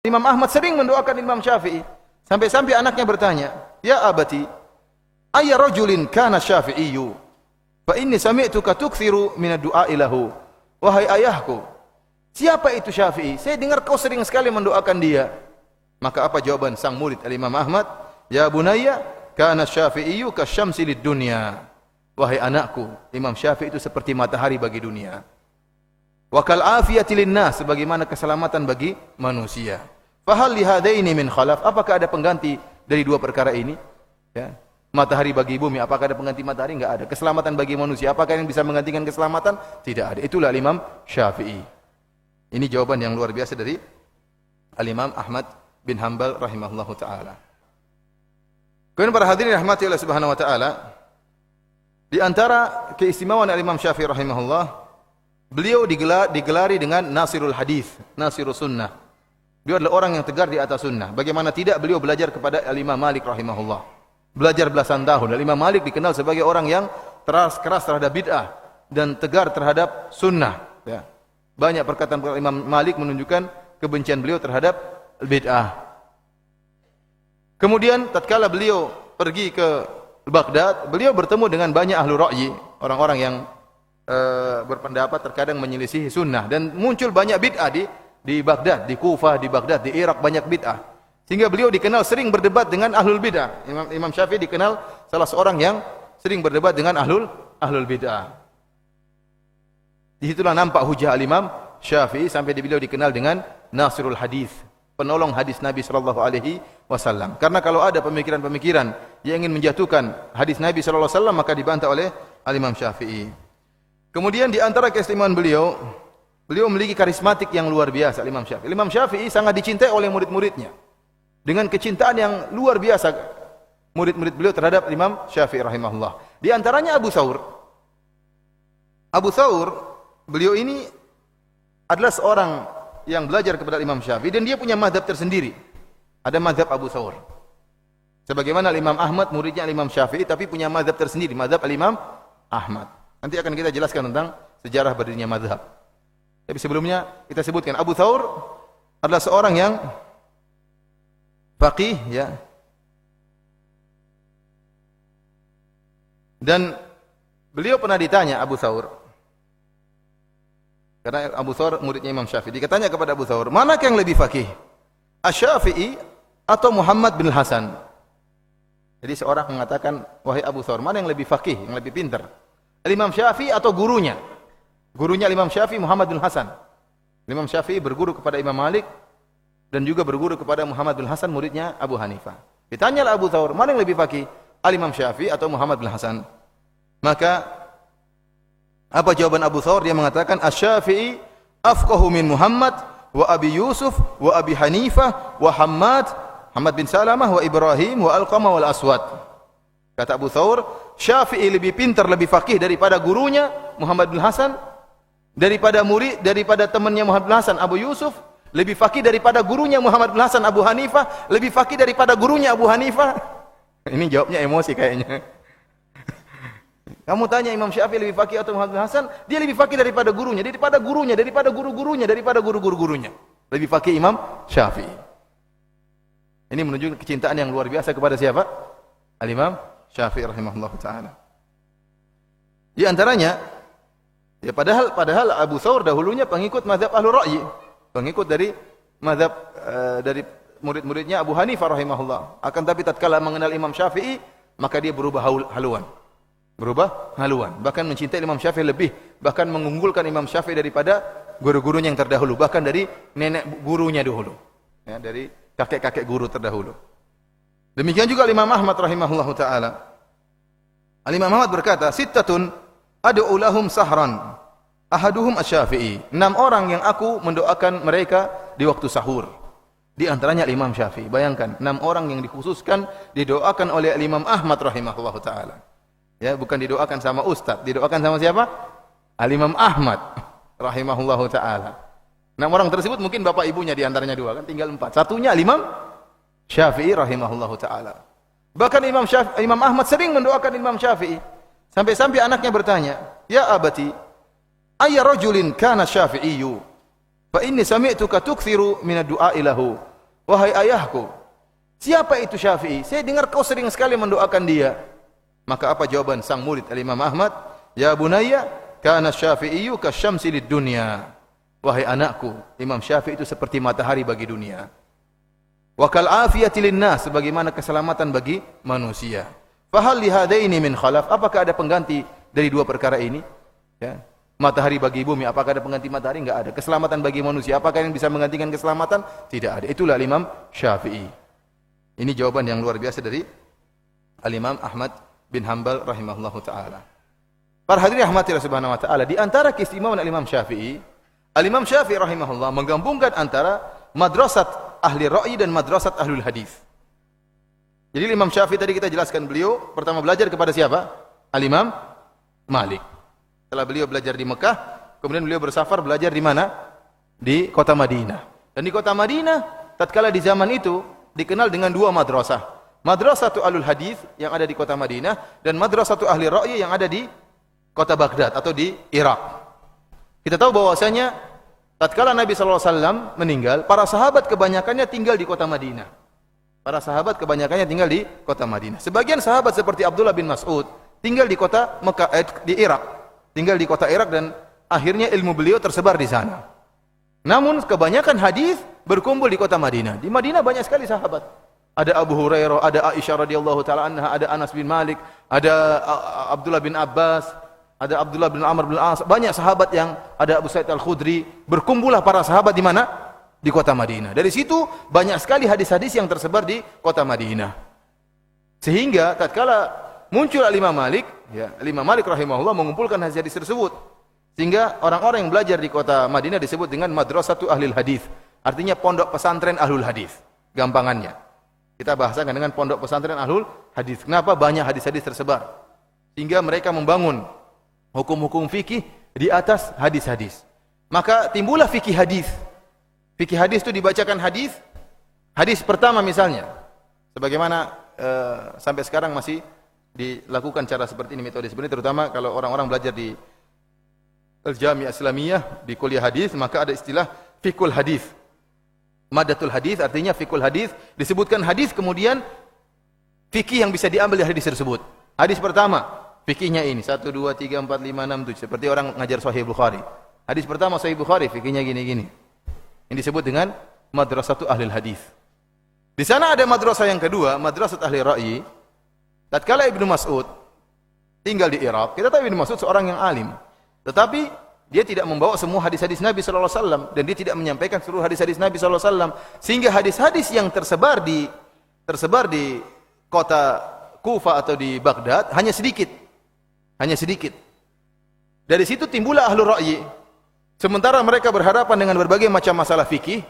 Imam Ahmad sering mendoakan Imam Syafi'i. Sampai-sampai anaknya bertanya, "Ya abati, ayya rajulin kana Syafi'iyyu? Fa inni sami'tuka tukthiru min ad-du'a lahu." Wahai ayahku, siapa itu Syafi'i? Saya dengar kau sering sekali mendoakan dia. Maka apa jawaban sang murid Al-Imam Ahmad? "Ya bunayya, kana Syafi'iyyu kasyamsi lid-dunya." Wahai anakku, Imam Syafi'i itu seperti matahari bagi dunia. Wa kal afiyati linnas, sebagaimana keselamatan bagi manusia. Fahal li hadaini min khalaf? Apakah ada pengganti dari dua perkara ini? Ya. Matahari bagi bumi, apakah ada pengganti matahari? Enggak ada. Keselamatan bagi manusia, apakah yang bisa menggantikan keselamatan? Tidak ada. Itulah Imam Syafi'i. Ini jawaban yang luar biasa dari Al-Imam Ahmad bin Hanbal rahimahullahu taala. Kemudian para hadirin rahmati Allah Subhanahu wa taala, di antara keistimewaan Al-Imam Syafi'i rahimahullah, beliau digelari dengan Nasirul Hadis, Nasirul Sunnah. Beliau adalah orang yang tegar di atas sunnah. Bagaimana tidak, beliau belajar kepada Al-Imam Malik rahimahullah. Belajar belasan tahun. Al-Imam Malik dikenal sebagai orang yang keras terhadap bid'ah dan tegar terhadap sunnah. Ya. Banyak perkataan Imam Malik menunjukkan kebencian beliau terhadap bid'ah. Kemudian tatkala beliau pergi ke Baghdad, beliau bertemu dengan banyak ahlu ra'yi, orang-orang yang berpendapat terkadang menyelisihi sunnah, dan muncul banyak bid'ah di Baghdad, di Kufah, di Baghdad, di Irak banyak bid'ah. Sehingga beliau dikenal sering berdebat dengan ahlul bid'ah. Imam Syafi'i dikenal salah seorang yang sering berdebat dengan ahlul bid'ah. Disitulah nampak hujah al-Imam Syafi'i sampai beliau dikenal dengan Nasirul Hadis, penolong hadis Nabi sallallahu alaihi wasallam. Karena kalau ada pemikiran-pemikiran yang ingin menjatuhkan hadis Nabi sallallahu alaihi wasallam, maka dibantah oleh al-Imam Syafi'i. Kemudian di antara keistimewaan beliau memiliki karismatik yang luar biasa. Imam Syafi'i. Imam Syafi'i sangat dicintai oleh murid-muridnya dengan kecintaan yang luar biasa murid-murid beliau terhadap Imam Syafi'i rahimahullah. Di antaranya Abu Thawr. Abu Thawr, beliau ini adalah seorang yang belajar kepada Imam Syafi'i dan dia punya mazhab tersendiri. Ada mazhab Abu Thawr. Sebagaimana Imam Ahmad muridnya Imam Syafi'i tapi punya mazhab tersendiri, mazhab Imam Ahmad. Nanti akan kita jelaskan tentang sejarah berdirinya mazhab. Tapi sebelumnya kita sebutkan Abu Thawr adalah seorang yang faqih, ya. Dan beliau pernah ditanya Abu Thawr, karena Abu Thawr muridnya Imam Syafi'i, dikatanya kepada Abu Thawr, manakah yang lebih faqih? Asy-Syafi'i atau Muhammad bin Hasan? Jadi seorang mengatakan, wahai Abu Thawr, mana yang lebih faqih, yang lebih pintar? Imam Syafi'i atau gurunya? Gurunya Imam Syafi'i Muhammad bin Hasan. Imam Syafi'i berguru kepada Imam Malik dan juga berguru kepada Muhammad bin Hasan muridnya Abu Hanifah. Ditanyalah Abu Thawr, mana yang lebih faqih? Imam Syafi'i atau Muhammad bin Hasan? Maka apa jawaban Abu Thawr? Dia mengatakan Asy-Syafi'i afqahu min Muhammad wa Abi Yusuf wa Abi Hanifah wa Hamad bin Salamah wa Ibrahim wa Alqamah wal Aswad. Kata Abu Thawr, Syafi'i lebih pintar, lebih faqih daripada gurunya Muhammad bin Hasan, daripada temannya Muhammad bin Hasan Abu Yusuf, lebih faqih daripada gurunya Muhammad bin Hasan Abu Hanifah, lebih faqih daripada gurunya Abu Hanifah. Ini jawabnya emosi kayaknya. Kamu tanya Imam Syafi'i lebih faqih atau Muhammad bin Hasan, dia lebih faqih daripada gurunya, daripada guru-gurunya, daripada guru-gurunya. Lebih faqih Imam Syafi'i. Ini menunjukkan kecintaan yang luar biasa kepada siapa? Al-Imam Syafi'i rahimahullah ta'ala. Di antaranya, ya padahal Abu Thawr dahulunya pengikut mazhab Ahlul Ra'yi, pengikut dari mazhab dari murid-muridnya Abu Hanifah rahimahullah. Akan tapi tatkala mengenal Imam Syafi'i, maka dia berubah haluan. Bahkan mencintai Imam Syafi'i lebih, bahkan mengunggulkan Imam Syafi'i daripada guru-gurunya yang terdahulu, bahkan dari nenek gurunya dahulu. Ya, dari kakek-kakek guru terdahulu. Demikian juga Imam Ahmad rahimahullahu taala. Imam Ahmad berkata, "Sittatun ad'u lahum sahran. Ahaduhum Asy-Syafi'i." 6 orang yang aku mendoakan mereka di waktu sahur. Di antaranya Imam Syafi'i. Bayangkan, 6 orang yang dikhususkan didoakan oleh Imam Ahmad rahimahullahu taala. Ya, bukan didoakan sama ustaz, didoakan sama siapa? Imam Ahmad rahimahullahu taala. 6 orang tersebut mungkin bapak ibunya di antaranya 2, kan tinggal 4. Satunya Imam Syafi'i rahimahullahu ta'ala. Bahkan Imam Ahmad sering mendoakan Imam Syafi'i. Sampai-sampai anaknya bertanya, "Ya abati, ayya rajulin kana Syafi'iyyu? Fa inni sami'tuka tukthiru min ad-du'a lahu." wahai ayahku, siapa itu Syafi'i? Saya dengar kau sering sekali mendoakan dia. Maka apa jawaban sang murid Al-Imam Ahmad? Ya bunayya, kana Syafi'iyyu kasyamsi lid dunya. Wahai anakku, Imam Syafi'i itu seperti matahari bagi dunia. Wa kal afiyati linnas, sebagaimana keselamatan bagi manusia. Fahal li hadaini min khalaf? Apakah ada pengganti dari dua perkara ini? Ya. Matahari bagi bumi, apakah ada pengganti matahari? Enggak ada. Keselamatan bagi manusia, apakah yang bisa menggantikan keselamatan? Tidak ada. Itulah Imam Syafi'i. Ini jawaban yang luar biasa dari Al-Imam Ahmad bin Hanbal rahimahullahu taala. Para hadirin rahmatillah subhanahu wa taala, di antara keistimewaan Al-Imam Syafi'i, Al-Imam Syafi'i rahimahullah menggabungkan antara madrasat ahli ra'yi dan madrasat ahlul hadis. Jadi Imam Syafi'i tadi kita jelaskan, beliau pertama belajar kepada siapa? Al-Imam Malik. Setelah beliau belajar di Mekah, kemudian beliau bersafar belajar di mana? Di kota Madinah. Dan di kota Madinah, tatkala di zaman itu dikenal dengan dua madrasah. Madrasatu ahlul hadis yang ada di kota Madinah dan madrasatu ahli ra'yi yang ada di kota Baghdad atau di Irak. Kita tahu bahwasanya tatkala Nabi sallallahu alaihi wasallam meninggal, para sahabat kebanyakannya tinggal di kota Madinah. Para sahabat kebanyakannya tinggal di kota Madinah. Sebagian sahabat seperti Abdullah bin Mas'ud tinggal di kota Mekah, di Irak. Tinggal di kota Irak dan akhirnya ilmu beliau tersebar di sana. Namun kebanyakan hadis berkumpul di kota Madinah. Di Madinah banyak sekali sahabat. Ada Abu Hurairah, ada Aisyah radhiyallahu taala anha, ada Anas bin Malik, ada Abdullah bin Abbas, ada Abdullah bin Amr bin As. Banyak sahabat yang ada Abu Sa'id Al-Khudri. Berkumpullah para sahabat di mana? Di kota Madinah. Dari situ banyak sekali hadis-hadis yang tersebar di kota Madinah. Sehingga tatkala muncul Al-Imam Malik, ya, Al-Imam Malik rahimahullah mengumpulkan hadis-hadis tersebut. Sehingga orang-orang yang belajar di kota Madinah disebut dengan madrasatu ahlil hadis. Artinya pondok pesantren ahlul hadis. Gampangannya. Kita bahasakan dengan pondok pesantren ahlul hadis. Kenapa? Banyak hadis-hadis tersebar. Sehingga mereka membangun hukum-hukum fikih di atas hadis-hadis. Maka timbullah fikih hadis. Fikih hadis itu dibacakan hadis. Hadis pertama misalnya, sebagaimana sampai sekarang masih dilakukan cara seperti ini, metode seperti ini, terutama kalau orang-orang belajar di Al-Jami' Islamiyah di kuliah hadis, maka ada istilah fikul hadis. Madatul hadis artinya fikul hadis, disebutkan hadis kemudian fikih yang bisa diambil dari hadis tersebut. Hadis pertama, fikihnya ini 1 2 3 4 5 6 7, seperti orang ngajar Sahih Bukhari. Hadis pertama Sahih Bukhari, fikihnya gini-gini. Ini disebut dengan madrasatu ahlil hadis. Di sana ada madrasah yang kedua, madrasat ahli ra'yi. Tatkala Ibnu Mas'ud tinggal di Irak, kita tahu Ibnu Mas'ud seorang yang alim. Tetapi dia tidak membawa semua hadis-hadis Nabi sallallahu alaihi wasallam dan dia tidak menyampaikan seluruh hadis-hadis Nabi sallallahu alaihi wasallam, sehingga hadis-hadis yang tersebar di kota Kufah atau di Baghdad hanya sedikit. Hanya sedikit. Dari situ timbullah ahlul ra'yi. Sementara mereka berhadapan dengan berbagai macam masalah fikih,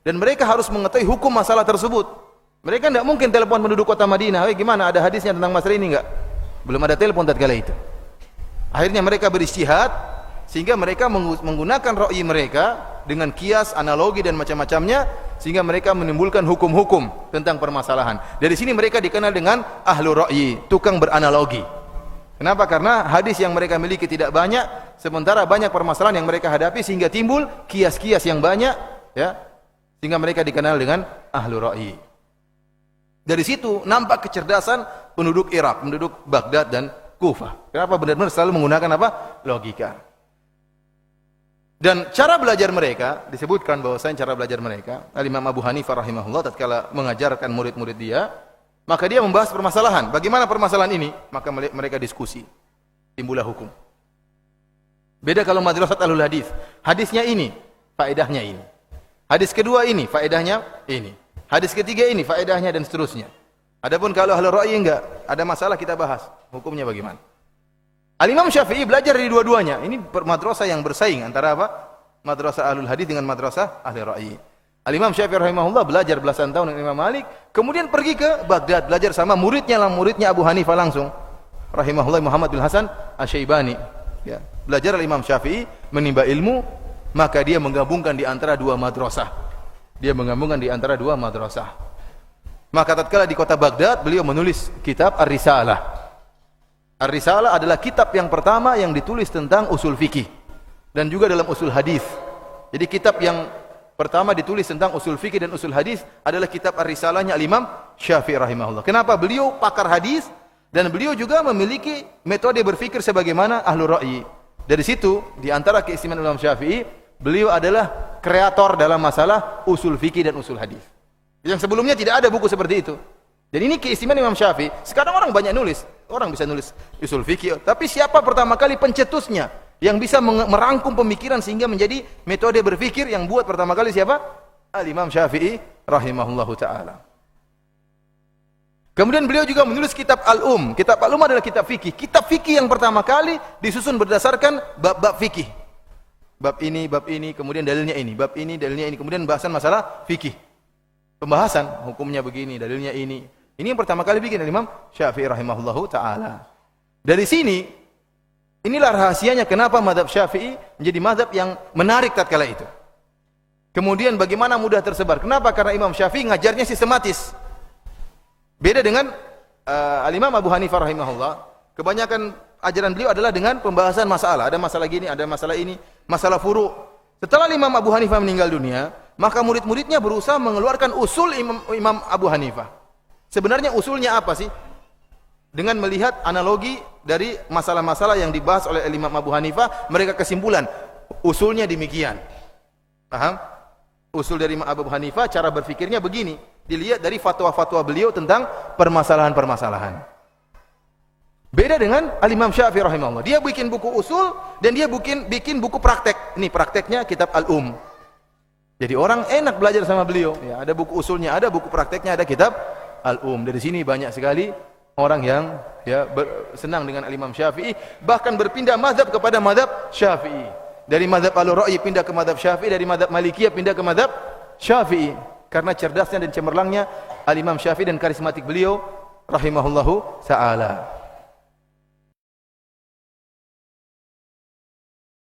dan mereka harus mengetahui hukum masalah tersebut. Mereka tidak mungkin telepon penduduk kota Madinah, gimana ada hadisnya tentang masalah ini enggak? Belum ada telepon tatkala itu. Akhirnya mereka beristihad sehingga mereka menggunakan ra'yi mereka dengan kias, analogi dan macam-macamnya sehingga mereka menimbulkan hukum-hukum tentang permasalahan. Dari sini mereka dikenal dengan ahlu ra'yi, tukang beranalogi. Kenapa? Karena hadis yang mereka miliki tidak banyak, sementara banyak permasalahan yang mereka hadapi sehingga timbul kias-kias yang banyak, ya. Sehingga mereka dikenal dengan ahlu ra'yi. Dari situ nampak kecerdasan penduduk Irak, penduduk Baghdad dan Kufah. Kenapa? Benar-benar selalu menggunakan apa? Logika. Dan cara belajar mereka, disebutkan bahwasanya cara belajar mereka, Al-Imam Abu Hanifah rahimahullah tatkala mengajarkan murid-murid dia, maka dia membahas permasalahan. Bagaimana permasalahan ini? Maka mereka diskusi. Timbullah hukum. Beda kalau madrasah ahlul hadis. Hadisnya ini, faedahnya ini. Hadis kedua ini, faedahnya ini. Hadis ketiga ini, faedahnya dan seterusnya. Adapun kalau ahlul ra'yi enggak, ada masalah kita bahas. Hukumnya bagaimana? Al-Imam Syafi'i belajar dari dua-duanya. Ini madrasah yang bersaing antara apa? Madrasah ahlul hadis dengan madrasah ahli ra'yi. Al-Imam Syafi'i rahimahullah belajar belasan tahun dengan Imam Malik, kemudian pergi ke Baghdad belajar sama muridnya Abu Hanifah langsung. Rahimahullah Muhammad bin Hasan Asy-Syaibani. Ya, belajar Imam Syafi'i menimba ilmu, maka dia menggabungkan di antara dua madrasah. Maka tatkala di kota Baghdad beliau menulis kitab Ar-Risalah. Ar-Risalah adalah kitab yang pertama yang ditulis tentang usul fikih dan juga dalam usul hadis. Jadi kitab yang pertama ditulis tentang usul fikih dan usul hadis adalah kitab Ar-Risalahnya Al-Imam Syafi'i rahimahullah. Kenapa? Beliau pakar hadis dan beliau juga memiliki metode berfikir sebagaimana Ahlur Ra'yi. Dari situ, di antara keistimewaan Imam Syafi'i, beliau adalah kreator dalam masalah usul fikih dan usul hadis. Yang sebelumnya tidak ada buku seperti itu. Dan ini keistimewaan Imam Syafi'i. Sekarang orang banyak nulis. Orang bisa nulis usul fikih. Tapi siapa pertama kali pencetusnya? Yang bisa merangkum pemikiran sehingga menjadi metode berfikir yang buat pertama kali siapa? Al-Imam Syafi'i rahimahullahu ta'ala. Kemudian beliau juga menulis kitab Al-Um. Kitab Al-Um adalah kitab fikih. Kitab fikih yang pertama kali disusun berdasarkan bab-bab fikih. Bab ini, kemudian dalilnya ini. Bab ini, dalilnya ini. Kemudian bahasan masalah fikih. Pembahasan, hukumnya begini, dalilnya ini. Ini yang pertama kali bikin Imam Syafi'i rahimahullahu ta'ala. Dari sini, inilah rahasianya kenapa mazhab Syafi'i menjadi mazhab yang menarik tatkala itu. Kemudian bagaimana mudah tersebar. Kenapa? Karena Imam Syafi'i ngajarnya sistematis. Beda dengan Al-Imam Abu Hanifah rahimahullah. Kebanyakan ajaran beliau adalah dengan pembahasan masalah. Ada masalah gini, ada masalah ini, masalah furu'. Setelah Imam Abu Hanifah meninggal dunia, maka murid-muridnya berusaha mengeluarkan usul Imam Abu Hanifah. Sebenarnya usulnya apa sih? Dengan melihat analogi dari masalah-masalah yang dibahas oleh Imam Abu Hanifah, mereka kesimpulan usulnya demikian. Paham? Usul dari Imam Abu Hanifah, cara berfikirnya begini. Dilihat dari fatwa-fatwa beliau tentang permasalahan-permasalahan. Beda dengan Al-Imam Syafi'i rahimahullah. Dia bikin buku usul dan dia bikin buku praktek. Ini prakteknya kitab Al-Um. Jadi orang enak belajar sama beliau. Ya, ada buku usulnya, ada buku prakteknya, ada kitab Al-Um. Dari sini banyak sekali orang yang senang dengan Al-Imam Syafi'i, bahkan berpindah mazhab kepada mazhab Syafi'i. Dari mazhab Al-Ra'yi pindah ke mazhab Syafi'i, dari mazhab Malikiyah pindah ke mazhab Syafi'i. Karena cerdasnya dan cemerlangnya Al-Imam Syafi'i dan karismatik beliau rahimahullahu ta'ala.